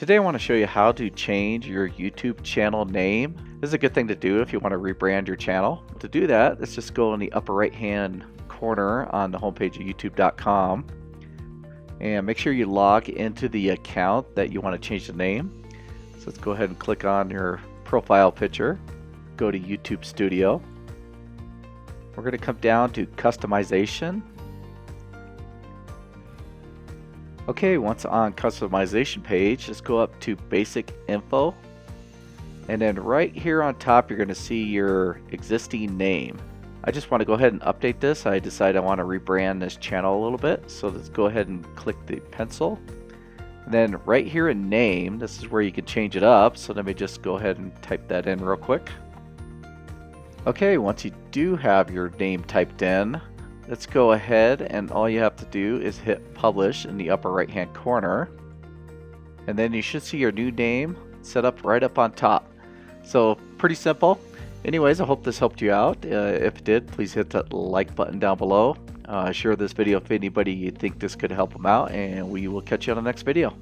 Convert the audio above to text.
Today I want to show you how to change your YouTube channel name. This is a good thing to do if you want to rebrand your channel. To do that, let's just go in the upper right hand corner on the homepage of youtube.com and make sure you log into the account that you want to change the name. So let's go ahead and click on your profile picture, go to YouTube Studio. We're going to come down to customization. Okay, once on customization page, just go up to basic info, and then right here on top you're going to see your existing name. I just want to go ahead and update this. I decided I want to rebrand this channel a little bit, so let's go ahead and click the pencil. And then right here in name, this is where you can change it up, so let me just go ahead and type that in real quick. Okay, once you do have your name typed in, let's go ahead and all you have to do is hit publish in the upper right hand corner, and then you should see your new name set up right up on top. So pretty simple. Anyways, I hope this helped you out. If it did, please hit that like button down below. Share this video if anybody you think this could help them out, and we will catch you on the next video.